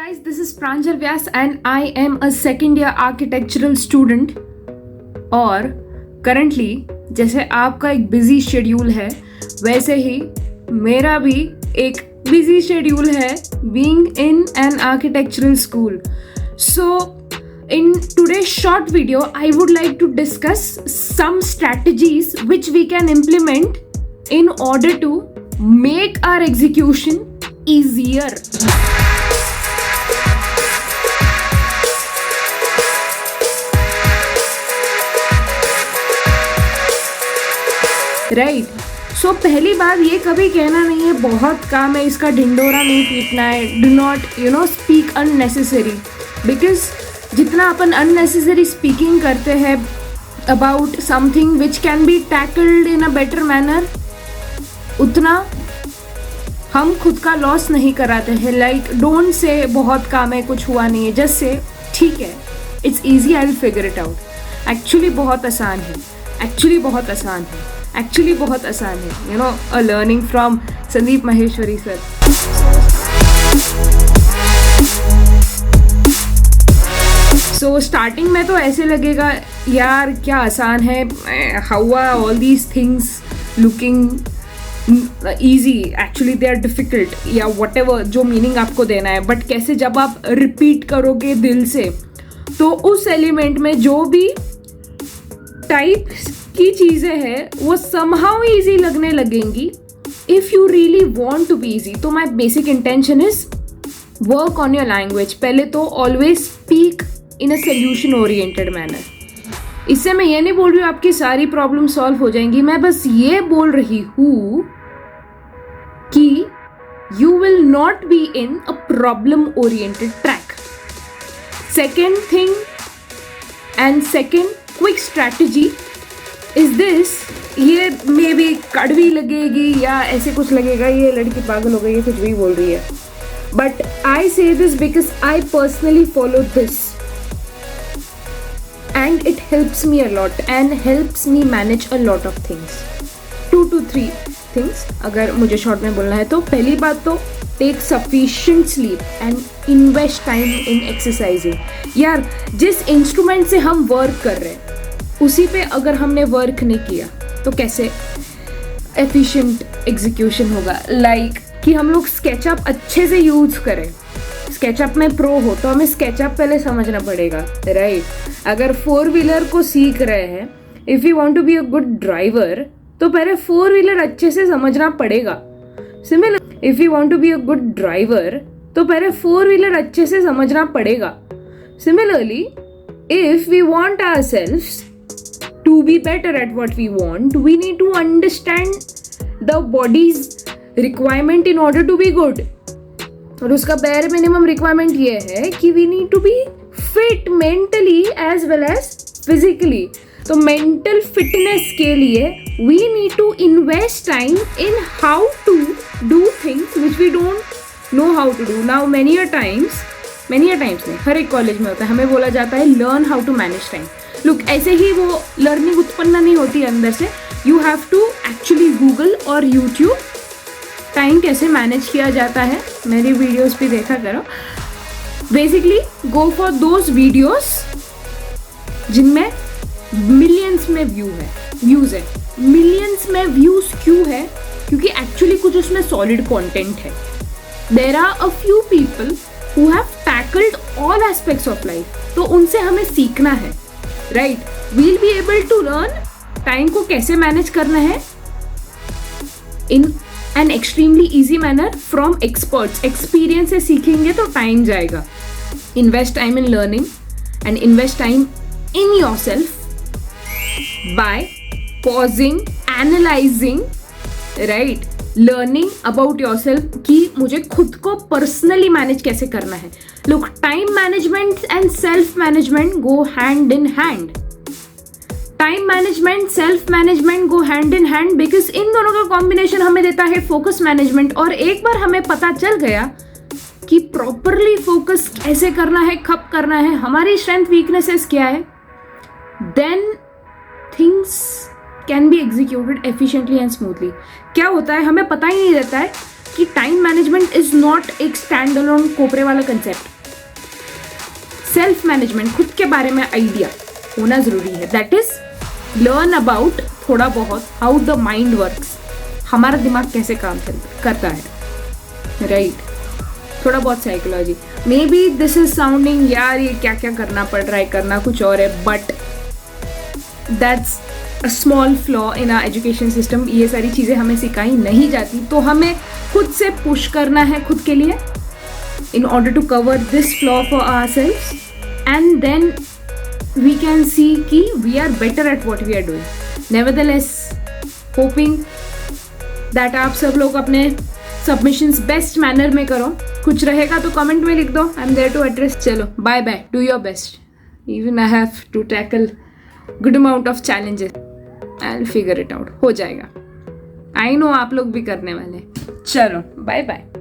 guys, this is Pranjal Vyas and I am a second year architectural student. और currently जैसे आपका एक busy schedule है वैसे ही मेरा भी एक busy schedule है being in an architectural school. So in today's short video I would like to discuss some strategies which we can implement in order to make our execution easier. Right so पहली बात ये कभी कहना नहीं है बहुत काम है इसका ढिंडोरा नहीं पीटना है. Do not speak unnecessary because जितना अपन अननेसेसरी स्पीकिंग करते हैं about something which can be tackled in a better manner उतना हम खुद का लॉस नहीं कराते हैं. लाइक डोंट से बहुत काम है कुछ हुआ नहीं है, जस्ट से ठीक है it's easy I will figure it out. Actually बहुत आसान है, एक्चुअली बहुत आसान है. You know a learning from Sandeep Maheshwari sir. So starting में तो ऐसे लगेगा यार क्या आसान है, how are all these things looking easy, actually they are difficult या वट एवर जो मीनिंग आपको देना है. बट कैसे जब आप रिपीट करोगे दिल से तो उस एलिमेंट में जो भी टाइप की चीज़ें हैं वो समहाउ ईजी लगने लगेंगी if you really want to be easy. तो my basic intention is work on your language. पहले तो always speak in a solution oriented manner. इससे मैं ये नहीं बोल रही हूँ आपकी सारी प्रॉब्लम सॉल्व हो जाएंगी, मैं बस ये बोल रही हूँ कि you will not be in a problem oriented track. Second thing and second quick strategy is this. ये मे बी कड़वी लगेगी या ऐसे कुछ लगेगा ये लड़की पागल हो गई है कुछ भी बोल रही है, बट आई से this because I personally follow this and it helps me a lot and helps me manage a lot of things. 2 to 3 things अगर मुझे शॉर्ट में बोलना है तो पहली बात तो take sufficient sleep and invest time in exercising. यार जिस इंस्ट्रूमेंट से हम वर्क कर रहे हैं उसी पे अगर हमने वर्क नहीं किया तो कैसे एफिशिएंट एग्जीक्यूशन होगा. लाइक कि हम लोग स्केचअप अच्छे से यूज करें, स्केचअप में प्रो हो तो हमें स्केचअप पहले समझना पड़ेगा. राइट अगर 4-व्हीलर को सीख रहे हैं, if you want to be a good driver तो पहले 4-व्हीलर अच्छे से समझना पड़ेगा. Similar if you want to be a good driver तो पहले 4-व्हीलर अच्छे से समझना पड़ेगा. Similarly if we want ourselves to be better at what we want we need to understand the bodies requirement in order to be good. और उसका bare minimum requirement ये है कि we need to be fit mentally as well as physically. तो mental fitness के लिए we need to invest time in how to do things which we don't know how to do. Now many a times नहीं, हर एक college में होता है, हमें बोला जाता है learn how to manage time. Look ऐसे ही वो लर्निंग उत्पन्न नहीं होती अंदर से. You have to actually Google और यूट्यूब टाइम कैसे मैनेज किया जाता है, मेरी वीडियोस भी देखा करो. Basically go for those videos जिनमें मिलियंस में व्यूज है. मिलियंस में व्यूज क्यों है? क्योंकि एक्चुअली कुछ उसमें सॉलिड कंटेंट है. There are a few people who have tackled all aspects of life, तो उनसे हमें सीखना है. Right we'll be able to learn time को कैसे मैनेज करना है in an extremely easy manner from experts. Experience से सीखेंगे तो टाइम जाएगा. Invest time in learning and invest time in your self by pausing, analysing, right learning about your self कि मुझे खुद को पर्सनली मैनेज कैसे करना है. Look time management and self management go hand in hand. Time management, self management go hand in hand because in दोनों का combination हमें देता है फोकस मैनेजमेंट. और एक बार हमें पता चल गया कि प्रॉपरली फोकस कैसे करना है, कब करना है, हमारी स्ट्रेंथ वीकनेसेस क्या है, then things can be executed efficiently and smoothly. क्या होता है हमें पता ही नहीं रहता है कि टाइम मैनेजमेंट इज नॉट एक स्टैंड अलोन कोपरे वाला कंसेप्ट. सेल्फ मैनेजमेंट, खुद के बारे में आइडिया होना ज़रूरी है. दैट इज लर्न अबाउट थोड़ा बहुत हाउ द माइंड वर्क्स, हमारा दिमाग कैसे काम करता है, राइट. थोड़ा बहुत psychology. May be this is sounding यार ये क्या क्या करना पड़ रहा है, करना कुछ और है, but that's a small flaw in our education system. ये सारी चीज़ें हमें सिखाई नहीं जाती, तो हमें खुद से पुश करना है खुद के लिए in order to cover this flaw for ourselves, and then we can see कि we are better at what we are doing. Nevertheless, hoping that आप सब लोग अपने submissions best manner में करो. कुछ रहेगा तो comment में लिख दो. I'm there to address. चलो bye bye, do your best. Even I have to tackle good amount of challenges. I'll figure it out. हो जाएगा. I know आप लोग भी करने वाले. चलो bye bye.